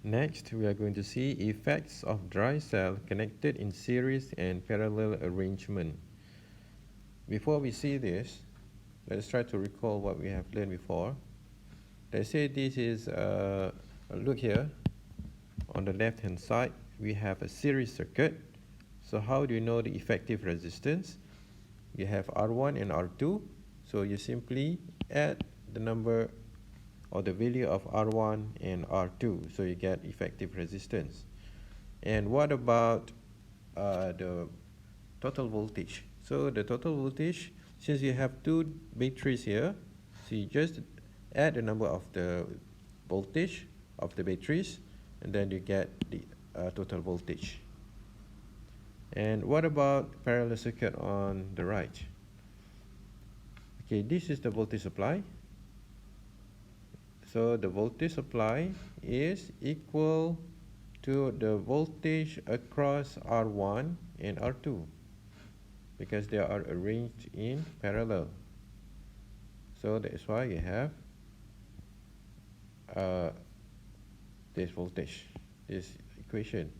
Next, we are going to see effects of dry cell connected in series and parallel arrangement. Before we see this, let's try to recall what we have learned before. Let's say this is, look here, on the left hand side, we have a series circuit. So how do you know the effective resistance? You have R1 and R2, so you simply add the number or the value of R1 and R2, so you get effective resistance. And what about the total voltage? So the total voltage, since you have two batteries here, so you just add the number of the voltage of the batteries, and then you get the total voltage. And what about parallel circuit on the right? Okay, this is the voltage supply. So the voltage supply is equal to the voltage across R1 and R2 because they are arranged in parallel. So that's why you have this voltage, this equation.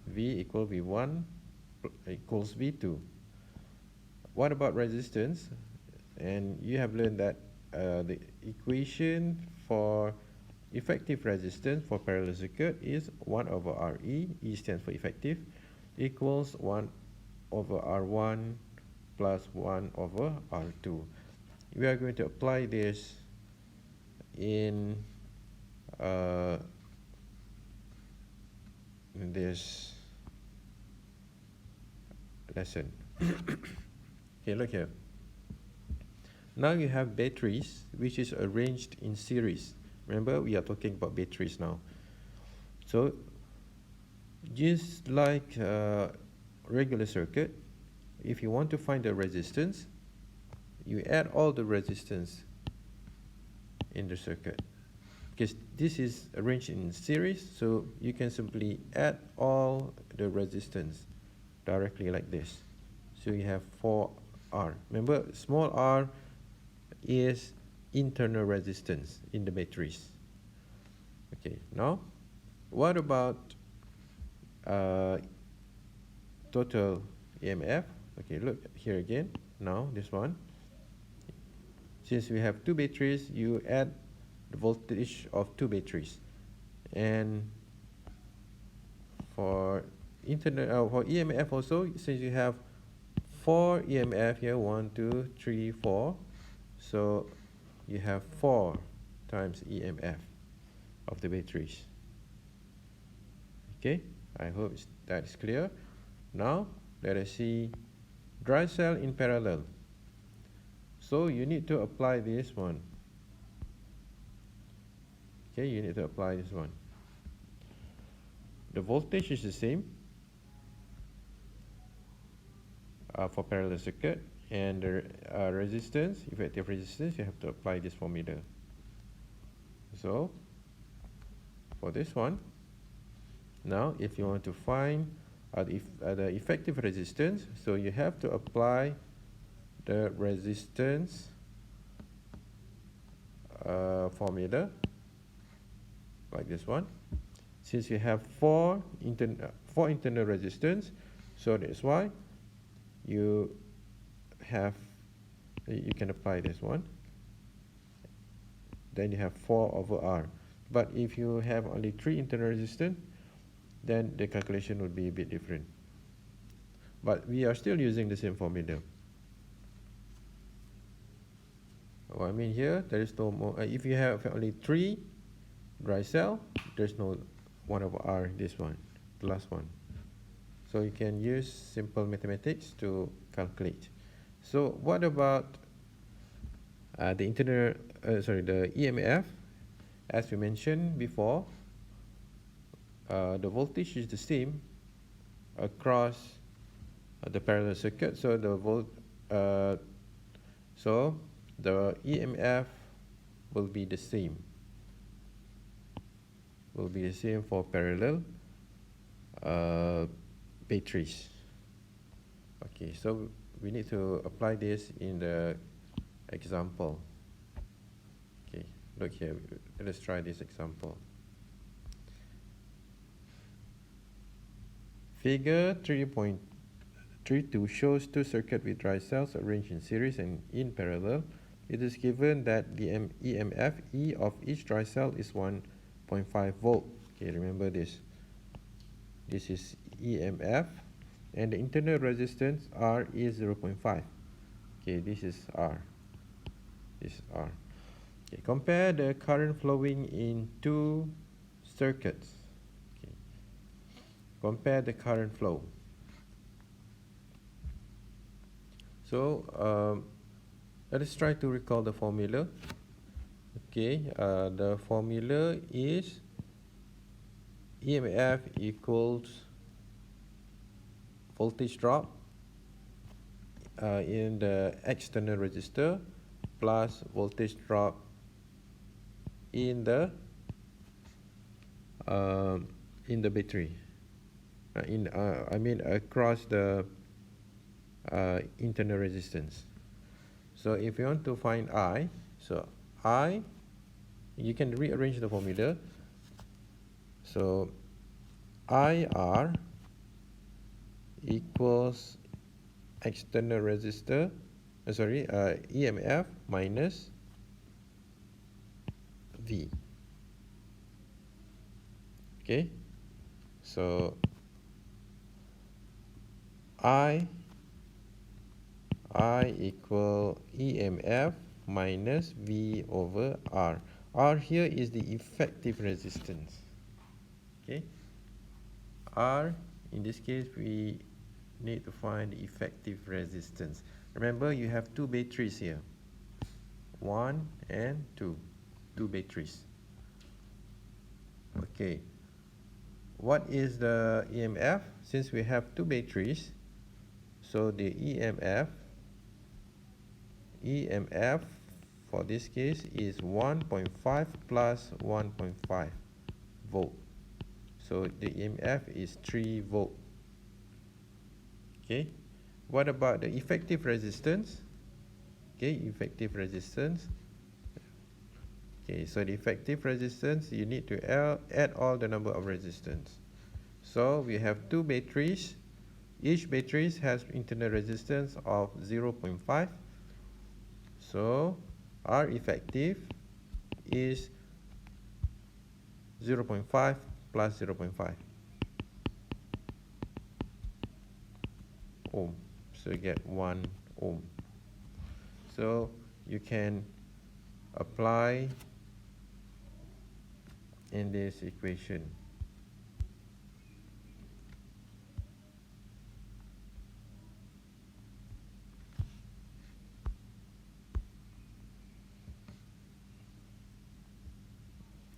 V equal V1 equals V2. What about resistance? And you have learned that the equation for effective resistance for parallel circuit is 1 over Re, E stands for effective, equals 1 over R1 plus 1 over R2. We are going to apply this in this lesson. Okay, look here. Now you have batteries which is arranged in series. Remember, we are talking about batteries now. So just like regular circuit, if you want to find the resistance, you add all the resistance in the circuit. Because this is arranged in series, so you can simply add all the resistance directly like this. So you have 4R. Remember, small r is internal resistance in the batteries. Okay, now what about total e.m.f? Okay, look here again. Now this one, since we have two batteries, you add the voltage of two batteries. And for for e.m.f also, since you have 4 e.m.f here, 1, 2, 3, 4, so you have 4 times e.m.f of the batteries. Okay, I hope that is clear. Now let us see dry cell in parallel. So you need to apply this one. Okay, you need to apply this one. The voltage is the same for parallel circuit, and the resistance, effective resistance, you have to apply this formula. So for this one, now if you want to find the effective resistance, so you have to apply the resistance formula like this one. Since you have four internal resistance, so that's why you can apply this one. Then you have 4 over R. But if you have only 3 internal resistance, then the calculation would be a bit different. But we are still using the same formula. What I mean here, there is no more. If you have only 3 dry cell, there's no 1 over R, this one, the last one. So you can use simple mathematics to calculate. So what about the e.m.f? As we mentioned before, the voltage is the same across the parallel circuit. So the e.m.f will be the same. Will be the same for parallel batteries. Okay, so we need to apply this in the example. Okay, look here, let's try this example. Figure 3.32 shows two circuits with dry cells arranged in series and in parallel. It is given that the e.m.f. E of each dry cell is 1.5 volt. Okay, remember this. This is e.m.f. and the internal resistance R is 0.5. Okay, this is R. This is R. Okay, compare the current flowing in two circuits. Okay. Compare the current flow. So let us try to recall the formula. Okay, the formula is e.m.f. equals voltage drop in the external resistor plus voltage drop in the battery. I mean across the internal resistance. So if you want to find I, so I, you can rearrange the formula. So IR equals external resistor, e.m.f. minus V. Okay, so I equal e.m.f. minus V over R. R here is the effective resistance. Okay, R, in this case, we need to find the effective resistance. Remember, you have two batteries here, 1 and 2, two batteries. Okay, what is the e.m.f? Since we have two batteries, so the e.m.f for this case is 1.5 plus 1.5 volt. So the e.m.f is 3 volt. Okay, what about the effective resistance? Okay, effective resistance. Okay, so the effective resistance, you need to add all the number of resistance. So we have two batteries. Each battery has internal resistance of 0.5. So R effective is 0.5 plus 0.5 ohm. So you get 1 ohm. So you can apply in this equation.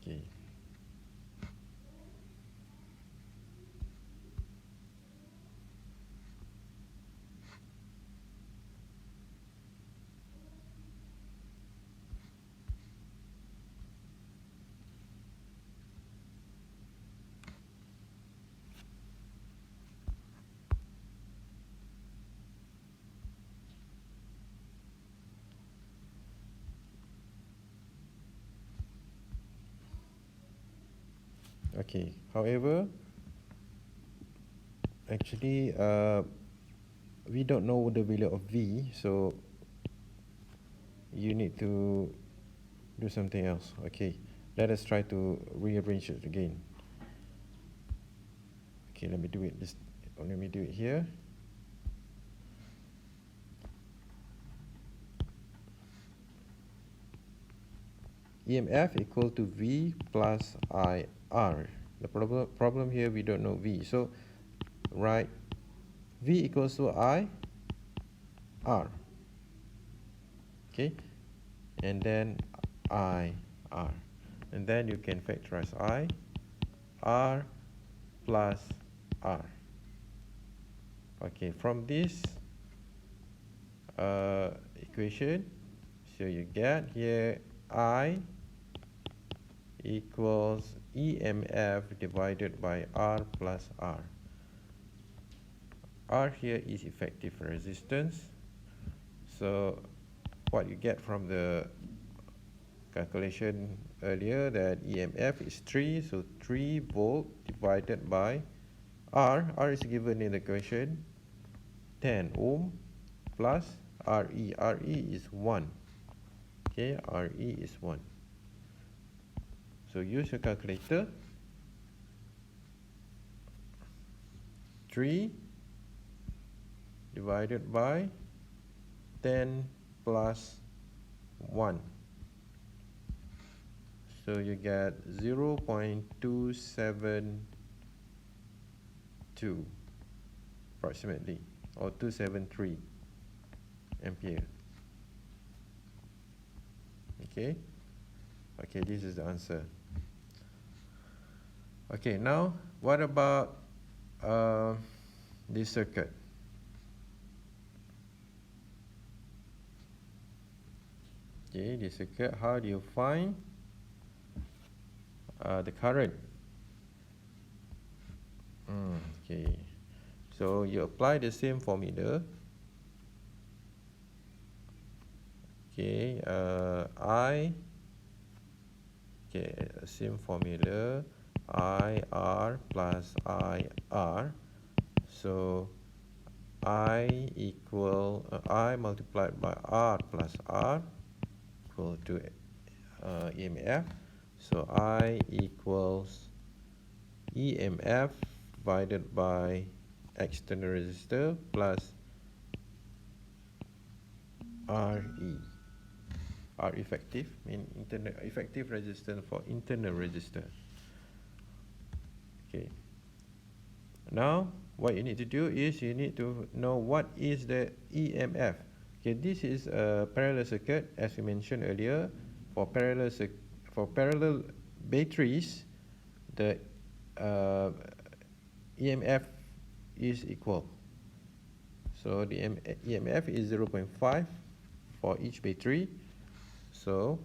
Okay. Okay, however, actually we don't know the value of V, so you need to do something else. Okay, let us try to rearrange it again. Okay, let me do it here. e.m.f equal to V plus IR. The problem here, we don't know V, so write V equals to I R. Okay, and then I R, and then you can factorize I R plus R. Okay, from this equation, so you get here I equals e.m.f divided by R plus R. R here is effective resistance. So what you get from the calculation earlier, that e.m.f is 3, so 3 volt divided by R is given in the question, 10 ohm plus RE. RE is 1. Okay, RE is 1. So use your calculator. 3 divided by 10 plus 1. So you get 0.272 approximately, or 273 ampere. Okay, this is the answer. Okay, now what about this circuit? Okay, this circuit, how do you find the current? Okay, so you apply the same formula. Okay, same formula, IR plus IR. So I multiplied by R plus R equal to e.m.f. So I equals e.m.f divided by external resistor plus RE. R effective mean internal effective resistance for internal resistor. Okay. Now what you need to do is you need to know what is the e.m.f. Okay, this is a parallel circuit as we mentioned earlier. For parallel batteries, the e.m.f is equal. So the e.m.f is 0.5 for each battery. So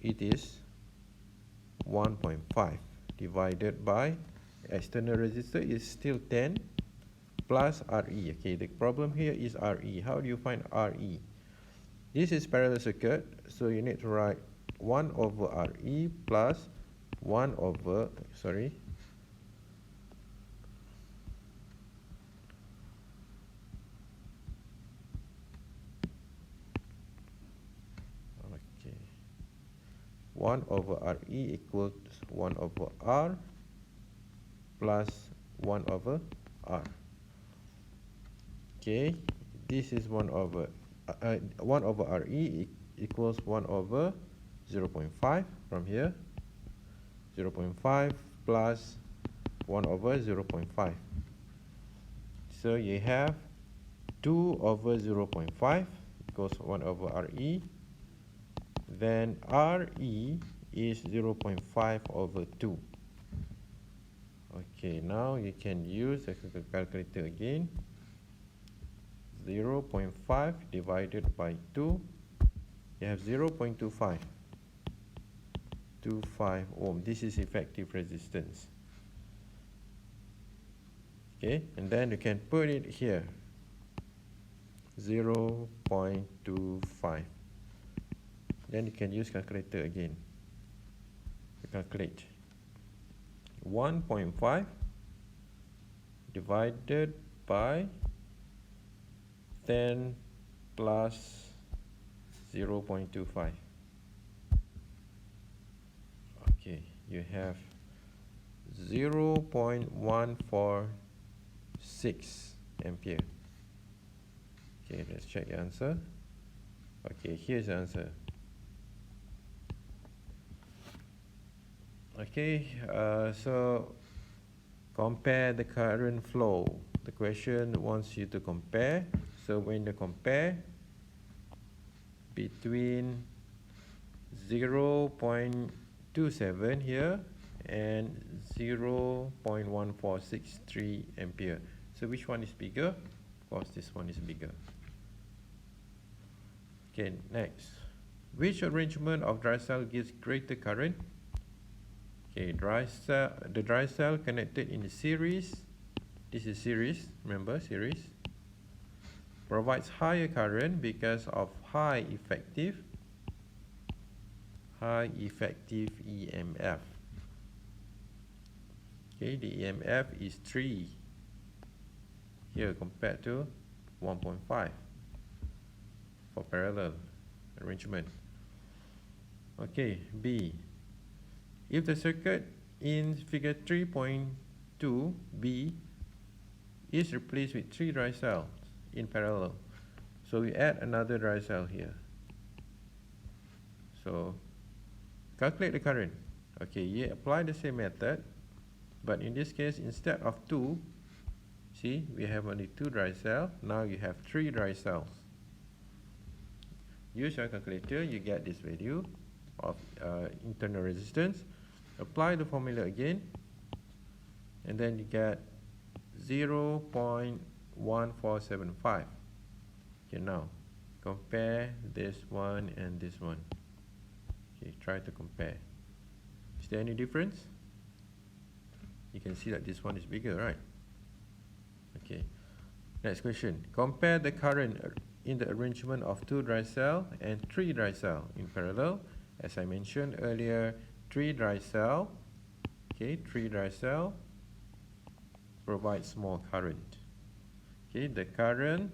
it is 1.5 divided by external resistor is still 10 plus RE. Okay, the problem here is RE. How do you find RE? This is parallel circuit, so you need to write 1 over RE plus 1 over, sorry, okay, 1 over RE equals 1 over R plus 1 over R. Okay, this is 1 over RE equals 1 over 0.5 from here. 0.5 plus 1 over 0.5. So you have 2 over 0.5 equals 1 over RE. Then RE is 0.5 over 2. Okay, now you can use the calculator again. 0.5 divided by 2, you have 0.25. 25 ohm. This is effective resistance. Okay, and then you can put it here. 0.25. Then you can use calculator again to calculate. 1.5 divided by 10 plus 0.25. Okay, you have 0.146 ampere. Okay, let's check the answer. Okay, here's the answer. Okay, so compare the current flow. The question wants you to compare. So when you compare between 0.27 here and 0.1463 ampere. So which one is bigger? Of course, this one is bigger. Okay, next. Which arrangement of dry cell gives greater current? Okay, the dry cell connected in series. This is series, remember, series. Provides higher current because of high effective e.m.f. Okay, the EMF is 3 here compared to 1.5 for parallel arrangement. Okay, B. If the circuit in figure 3.2b is replaced with 3 dry cells in parallel, so we add another dry cell here. So calculate the current. Okay, you apply the same method, but in this case, instead of 2, see, we have only 2 dry cells. Now you have 3 dry cells. Use your calculator, you get this value of internal resistance. Apply the formula again, and then you get 0.1475. Okay, now compare this one and this one. Okay, try to compare. Is there any difference? You can see that this one is bigger, right? Okay. Next question. Compare the current in the arrangement of 2 dry cell and 3 dry cell in parallel. As I mentioned earlier, 3 dry cell, okay, 3 dry cell provides more current. Okay, the current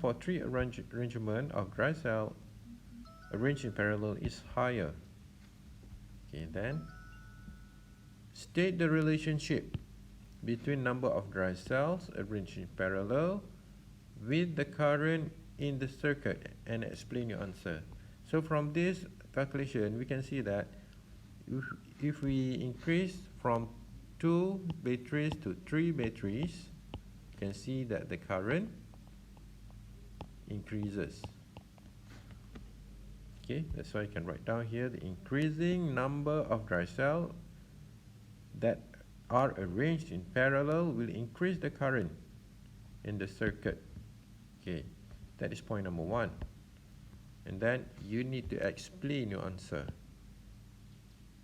for 3 arrangement of dry cell arranged in parallel is higher. Okay, then state the relationship between number of dry cells arranged in parallel with the current in the circuit and explain your answer. So from this calculation, we can see that if we increase from 2 batteries to 3 batteries, you can see that the current increases. Okay, that's why you can write down here the increasing number of dry cells that are arranged in parallel will increase the current in the circuit. Okay, that is point number 1. And then you need to explain your answer.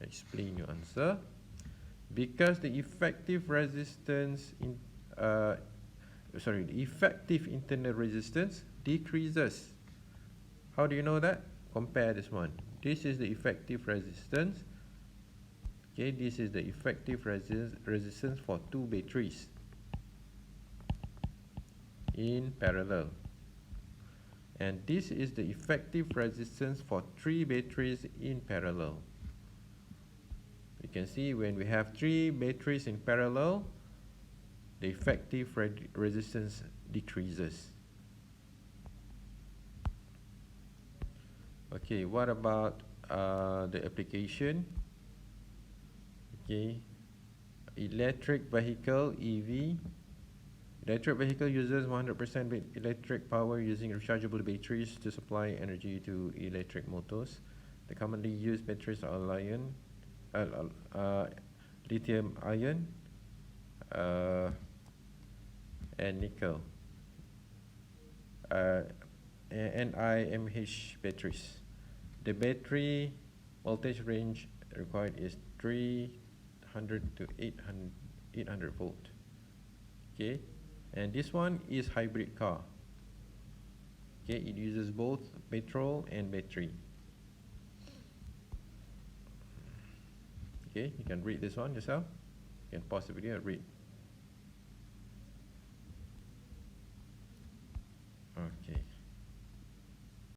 Explain your answer. Because the effective resistance the effective internal resistance decreases. How do you know that? Compare this one. This is the effective resistance. Okay, this is the effective resistance for 2 batteries in parallel. And this is the effective resistance for 3 batteries in parallel. You can see when we have 3 batteries in parallel, the effective resistance decreases. Okay, what about the application? Okay, electric vehicle, EV. Electric vehicle uses 100% electric power using rechargeable batteries to supply energy to electric motors. The commonly used batteries are lithium ion and nickel and e.m.f batteries. The battery voltage range required is 300 to 800 volt. Okay, and this one is hybrid car. Okay, it uses both petrol and battery. Okay, you can read this one yourself. You can pause the video and read. Okay.